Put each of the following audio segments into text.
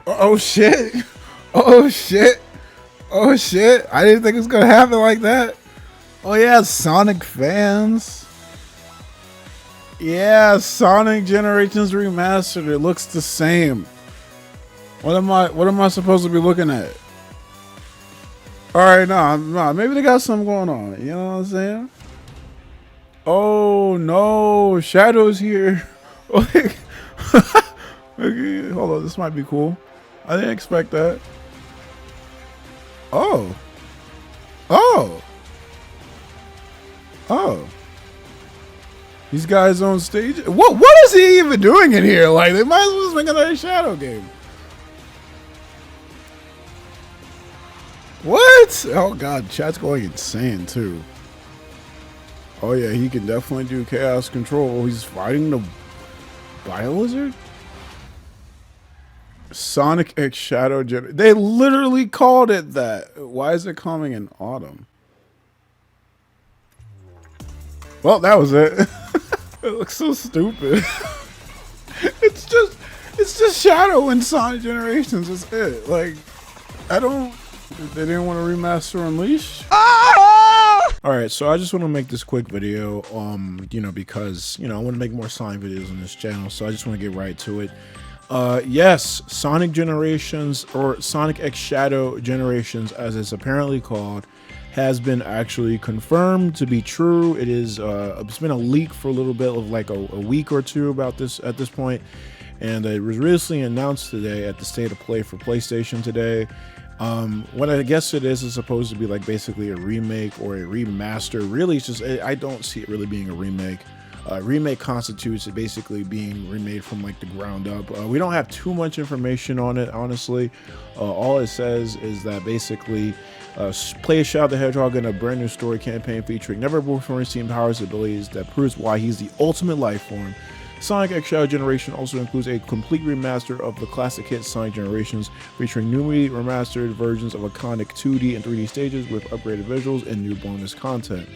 Oh shit! Oh shit! Oh shit! I didn't think it was gonna happen like that. Oh yeah, Sonic fans. Yeah, Sonic Generations Remastered. It looks the same. What am I supposed to be looking at? Alright, nah, maybe they got something going on. You know what I'm saying? Oh no, Shadow's here. Okay, hold on, this might be cool. I didn't expect that. Oh. Oh. Oh. These guys on stage. What is he even doing in here? Like, they might as well just make another Shadow game. What? Oh god, chat's going insane too. Oh yeah, he can definitely do chaos control. He's fighting the Biolizard? Sonic X Shadow Gen. They literally called it that. Why is it coming in autumn? Well, that was it. It looks so stupid. It's just Shadow and Sonic Generations. That's it. Like, I don't. They didn't want to remaster Unleash. All right, so I just want to make this quick video, you know, because, you know, I want to make more Sonic videos on this channel, so I just want to get right to it. Yes, Sonic Generations, or Sonic X Shadow Generations, as it's apparently called, has been actually confirmed to be true. It is, it's been a leak for a little bit of like a week or two about this at this point, and it was recently announced today at the State of Play for PlayStation today. What I guess it is supposed to be like basically a remake or a remaster. Really, it's just, I don't see it really being a remake. Remake constitutes it basically being remade from like the ground up. We don't have too much information on it, honestly. All it says is that basically play as Shadow the Hedgehog in a brand new story campaign featuring never before seen powers and abilities that proves why he's the ultimate life form. Sonic X Shadow Generation also includes a complete remaster of the classic hit Sonic Generations, featuring newly remastered versions of iconic 2D and 3D stages with upgraded visuals and new bonus content.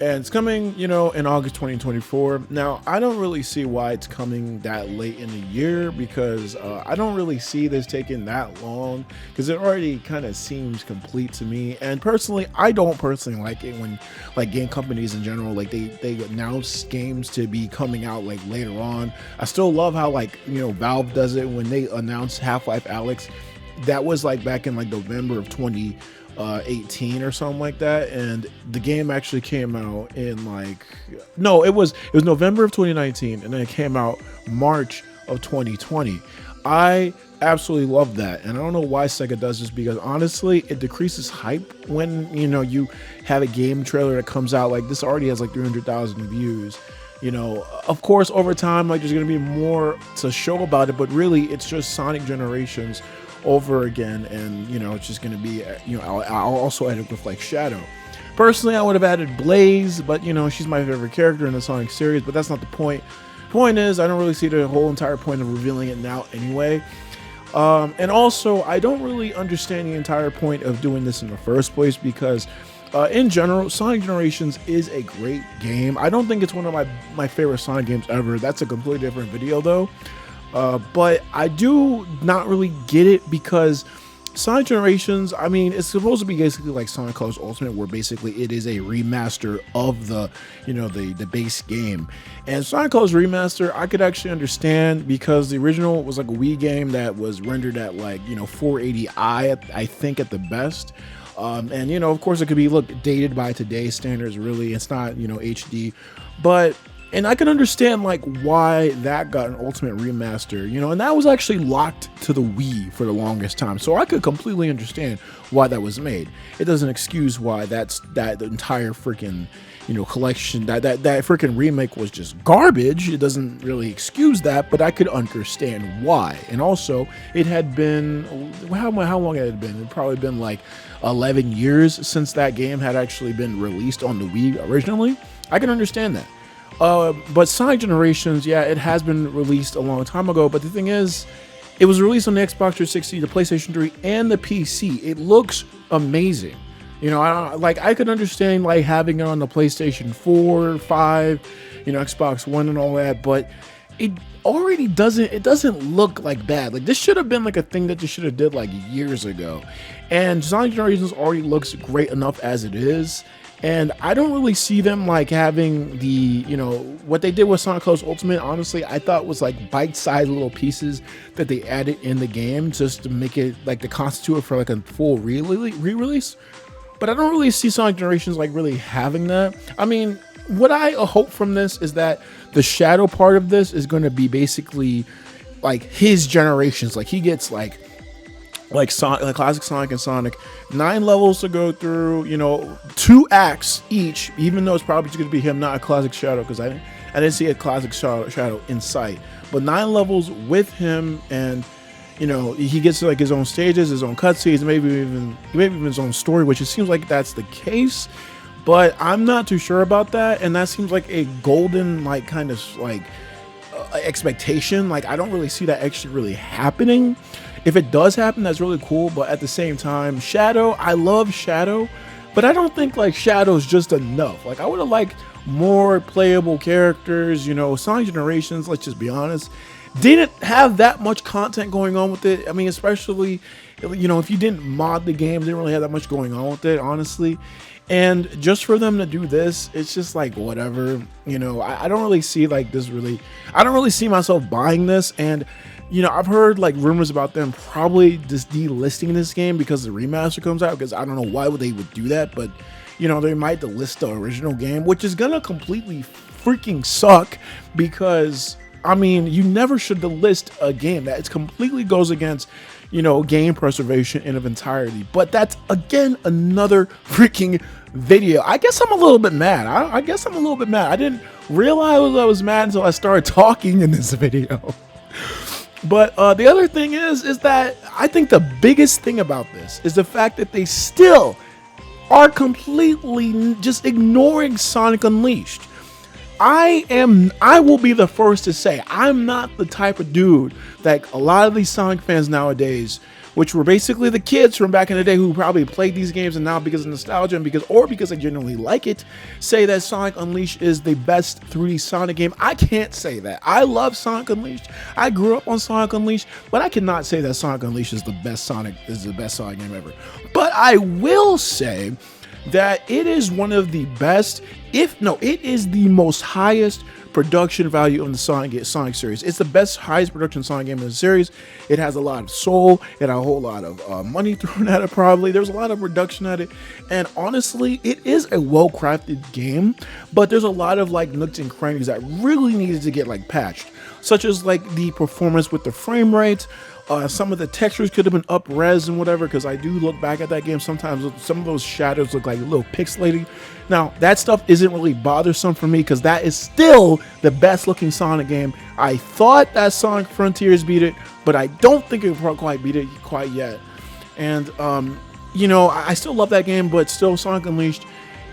And it's coming, you know, in August 2024. Now, I don't really see why it's coming that late in the year, because I don't really see this taking that long, because it already kind of seems complete to me. And personally, I don't personally like it when, like, game companies in general, like, they announce games to be coming out, like, later on. I still love how, like, you know, Valve does it when they announced Half-Life Alyx. That was, like, back in, like, November of 2018 or something like that, and the game actually came out in like, no, it was November of 2019, and then it came out March of 2020. I absolutely love that, and I don't know why Sega does this, because honestly it decreases hype when, you know, you have a game trailer that comes out like this already has like 300,000 views. You know, of course over time, like, there's gonna be more to show about it, but really it's just Sonic Generations over again, and, you know, it's just going to be, you know, I'll also add it with like Shadow. Personally, I would have added Blaze, but, you know, she's my favorite character in the Sonic series, but that's not the point. Point is, I don't really see the whole entire point of revealing it now anyway. And also, I don't really understand the entire point of doing this in the first place, because in general, Sonic Generations is a great game. I don't think it's one of my favorite Sonic games ever. That's a completely different video though. But I do not really get it, because Sonic Generations, I mean, it's supposed to be basically like Sonic Colors Ultimate, where basically it is a remaster of the, you know, the base game. And Sonic Colors Remaster, I could actually understand, because the original was like a Wii game that was rendered at like, you know, 480i, I think, at the best. And, you know, of course it could be, look, dated by today's standards, really. It's not, you know, HD, but... And I can understand like why that got an Ultimate Remaster, you know, and that was actually locked to the Wii for the longest time. So I could completely understand why that was made. It doesn't excuse why that entire freaking, you know, collection, that freaking remake was just garbage. It doesn't really excuse that, but I could understand why. And also, it had been, how long had it been? It had probably been like 11 years since that game had actually been released on the Wii originally. I can understand that. But Sonic Generations, yeah, it has been released a long time ago, but the thing is, it was released on the Xbox 360, the PlayStation 3, and the PC. It looks amazing. You know, I could understand like having it on the PlayStation 4, 5, you know, Xbox One and all that, but it already doesn't look like bad. Like this should have been like a thing that you should have did like years ago. And Sonic Generations already looks great enough as it is. And I don't really see them like having the, you know, what they did with Sonic Colors Ultimate, honestly, I thought was like bite-sized little pieces that they added in the game just to make it like to constitute it for like a full re-release. But I don't really see Sonic Generations like really having that. I mean, what I hope from this is that the shadow part of this is going to be basically like his generations. Like he gets like Sonic, like classic Sonic and Sonic, 9 levels to go through, you know, 2 acts each, even though it's probably just going to be him, not a classic Shadow, because I didn't see a classic Shadow in sight. But 9 levels with him, and you know, he gets to like his own stages, his own cutscenes, maybe even his own story, which it seems like that's the case. But I'm not too sure about that, and that seems like a golden like kind of like expectation. Like I don't really see that actually really happening. If it does happen, that's really cool, but at the same time, Shadow, I love Shadow, but I don't think like Shadow's just enough. Like I would have liked more playable characters, you know. Sonic Generations, let's just be honest, didn't have that much content going on with it. I mean, especially, you know, if you didn't mod the game, didn't really have that much going on with it, honestly. And just for them to do this, it's just like whatever, you know. I don't really see like this really, I don't really see myself buying this. And you know, I've heard like rumors about them probably just delisting this game because the remaster comes out, because I don't know why would they would do that, but you know, they might delist the original game, which is gonna completely freaking suck, because I mean, you never should delist a game. That it completely goes against, you know, game preservation in of entirety. But that's again another freaking video. I guess I'm a little bit mad. I guess I'm a little bit mad. I didn't realize I was mad until I started talking in this video. But the other thing is that I think the biggest thing about this is the fact that they still are completely just ignoring Sonic Unleashed. I will be the first to say I'm not the type of dude that a lot of these Sonic fans nowadays, which were basically the kids from back in the day who probably played these games and now because of nostalgia and because they genuinely like it, say that Sonic Unleashed is the best 3D Sonic game. I can't say that. I love Sonic Unleashed. I grew up on Sonic Unleashed, but I cannot say that Sonic Unleashed is the best Sonic game ever. But I will say that it is one of the best, it is the most highest production value on the Sonic series. It's the best, highest production Sonic game in the series. It has a lot of soul. It had a whole lot of money thrown at it probably. There's a lot of production at it. And honestly, it is a well-crafted game, but there's a lot of like nooks and crannies that really needed to get like patched, such as like the performance with the frame rates. Some of the textures could have been up-res and whatever, because I do look back at that game. Sometimes some of those shadows look like a little pixelated. Now, that stuff isn't really bothersome for me, because that is still the best-looking Sonic game. I thought that Sonic Frontiers beat it, but I don't think it quite beat it quite yet. And, you know, I still love that game, but still Sonic Unleashed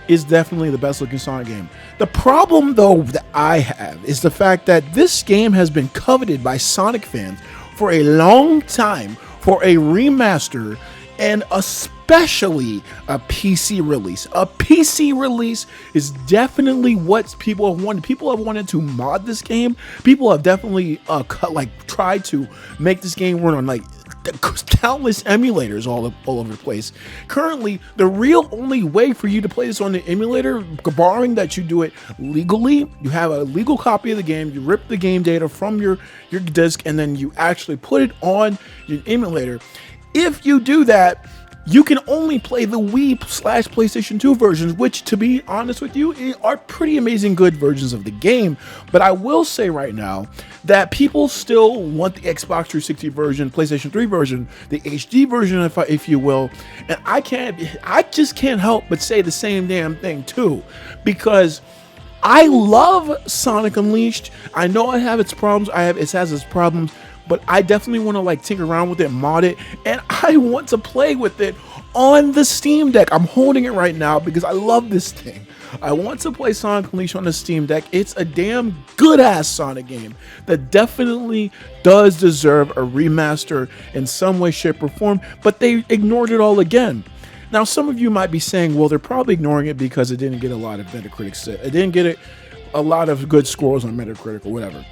is definitely the best-looking Sonic game. The problem, though, that I have is the fact that this game has been coveted by Sonic fans for a long time for a remaster, and especially a PC release. A PC release is definitely what people have wanted. People have wanted to mod this game. People have definitely tried to make this game run on like countless emulators all over the place. Currently, the real only way for you to play this on the emulator, barring that you do it legally, you have a legal copy of the game, you rip the game data from your disc, and then you actually put it on your emulator. If you do that, you can only play the Wii/PlayStation 2 versions, which, to be honest with you, are pretty amazing good versions of the game. But I will say right now that people still want the Xbox 360 version, PlayStation 3 version, the HD version, if you will. And I just can't help but say the same damn thing too, because I love Sonic Unleashed. I know it has its problems. It has its problems. But I definitely want to like tinker around with it, mod it, and I want to play with it on the Steam Deck. I'm holding it right now because I love this thing. I want to play Sonic Unleashed on the Steam Deck. It's a damn good-ass Sonic game that definitely does deserve a remaster in some way, shape, or form, but they ignored it all again. Now, some of you might be saying, well, they're probably ignoring it because it didn't get a lot of Metacritic. It didn't get a lot of good scores on Metacritic or whatever.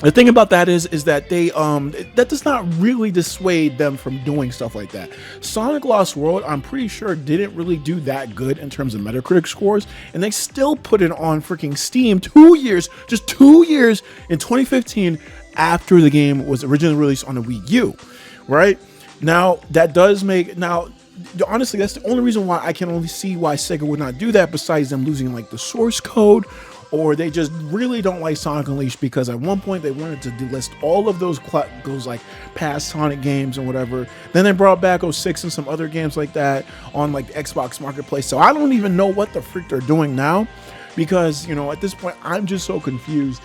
The thing about that is that they that does not really dissuade them from doing stuff like that. Sonic Lost World, I'm pretty sure, didn't really do that good in terms of Metacritic scores, and they still put it on freaking Steam 2 years, just 2 years in 2015 after the game was originally released on the Wii U, right? Now that does make honestly, that's the only reason why I can only see why Sega would not do that, besides them losing like the source code, or they just really don't like Sonic Unleashed, because at one point they wanted to delist all of those like past Sonic games and whatever. Then they brought back 06 and some other games like that on like the Xbox Marketplace. So I don't even know what the freak they're doing now, because, you know, at this point I'm just so confused.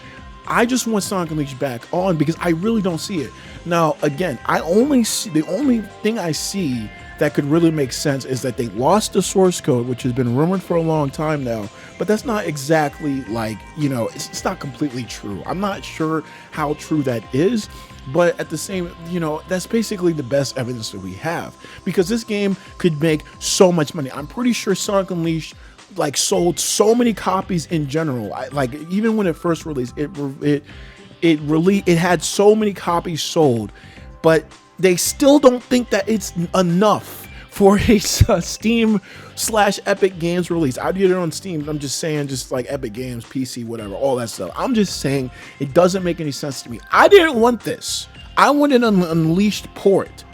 I just want Sonic Unleashed back on, because I really don't see it. Now, again, the only thing I see that could really make sense is that they lost the source code, which has been rumored for a long time now, but that's not exactly like, you know, it's not completely true. I'm not sure how true that is, but at the same, you know, that's basically the best evidence that we have, because this game could make so much money. I'm pretty sure Sonic Unleashed like sold so many copies in general. Like even when it first released, it had so many copies sold, but they still don't think that it's enough for a Steam/Epic Games release. I did it on Steam. I'm just saying, just like Epic Games, PC, whatever, all that stuff. I'm just saying it doesn't make any sense to me. I didn't want this. I wanted an Unleashed port.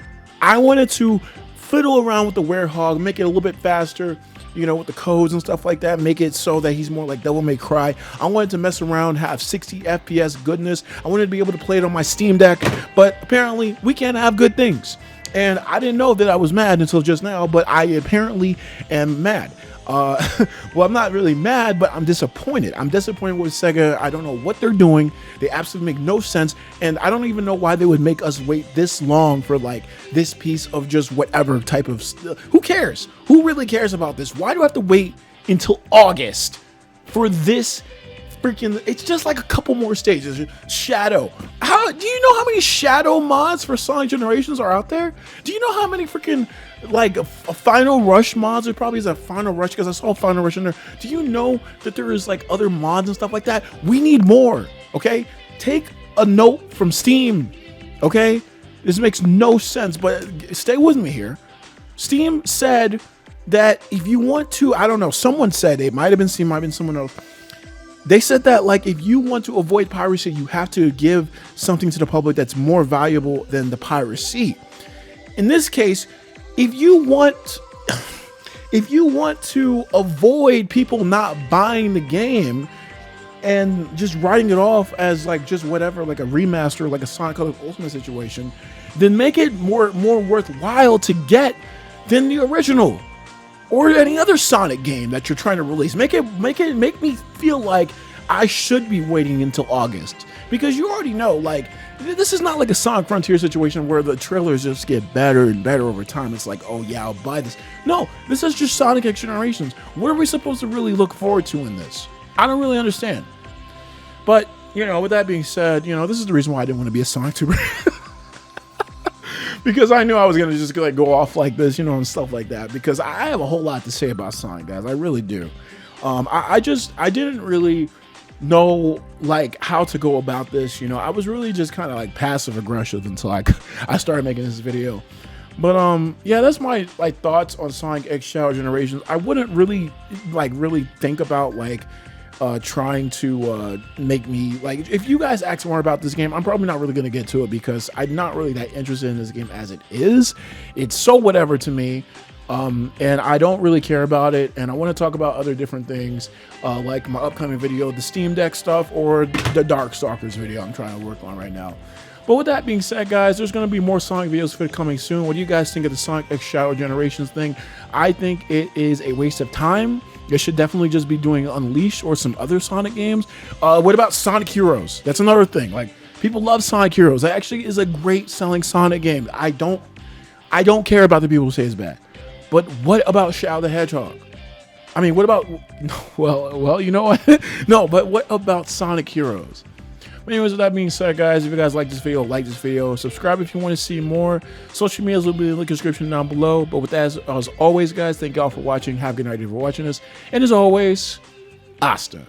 I wanted to fiddle around with the Werehog, make it a little bit faster, you know, with the codes and stuff like that, make it so that he's more like Devil May Cry. I wanted to mess around, have 60 FPS goodness. I wanted to be able to play it on my Steam Deck, but apparently we can't have good things. And I didn't know that I was mad until just now, but I apparently am mad. Well, I'm not really mad, but I'm disappointed. I'm disappointed with Sega. I don't know what they're doing. They absolutely make no sense. And I don't even know why they would make us wait this long for like this piece of just whatever type of who cares? Who really cares about this? Why do I have to wait until August for this freaking? It's just like a couple more stages. Shadow. How do you know how many Shadow mods for Sonic Generations are out there? Do you know how many freaking like a Final Rush mods? There probably is a Final Rush, because I saw Final Rush in there. Do you know that there is like other mods and stuff like that? We need more. Okay, take a note from Steam. Okay, this makes no sense, but stay with me here. Steam said that if you want to, I don't know, someone said, it might have been Steam, might have been someone else. They said that like if you want to avoid piracy, you have to give something to the public that's more valuable than the piracy. In this case, if you want to avoid people not buying the game and just writing it off as like just whatever, like a remaster, like a Sonic Colors Ultimate situation, then make it more worthwhile to get than the original or any other Sonic game that you're trying to release. Make me feel like I should be waiting until August, because you already know, like, this is not like a Sonic Frontier situation where the trailers just get better and better over time. It's like, oh yeah, I'll buy this. No, this is just Sonic X Generations. What are we supposed to really look forward to in this? I don't really understand. But, you know, with that being said, you know, this is the reason why I didn't want to be a Sonic tuber. Because I knew I was going to just like go off like this, you know, and stuff like that. Because I have a whole lot to say about Sonic, guys. I really do. I didn't really know like how to go about this. You know, I was really just kind of like passive aggressive until I started making this video. But yeah, that's my like thoughts on Sonic X Shadow Generations. I wouldn't really think about like trying to make me like, if you guys ask more about this game, I'm probably not really going to get to it, because I'm not really that interested in this game as it is. It's so whatever to me, and I don't really care about it, and I want to talk about other different things, like my upcoming video, the Steam Deck stuff, or the Darkstalkers video I'm trying to work on right now. But with that being said, guys, there's going to be more Sonic videos coming soon. What do you guys think of the Sonic X Shadow Generations thing? I think it is a waste of time. They should definitely just be doing Unleashed or some other Sonic games. What about Sonic Heroes? That's another thing. Like, people love Sonic Heroes. That actually is a great selling Sonic game. I don't care about the people who say it's bad. But what about Shadow the Hedgehog? I mean, what about, well, you know what? No, but what about Sonic Heroes? But anyways, with that being said, guys, if you guys like this video, subscribe if you want to see more. Social medias will be in the description down below. But with that, as always, guys, thank y'all for watching. Have a good night if you're watching this. And as always, hasta.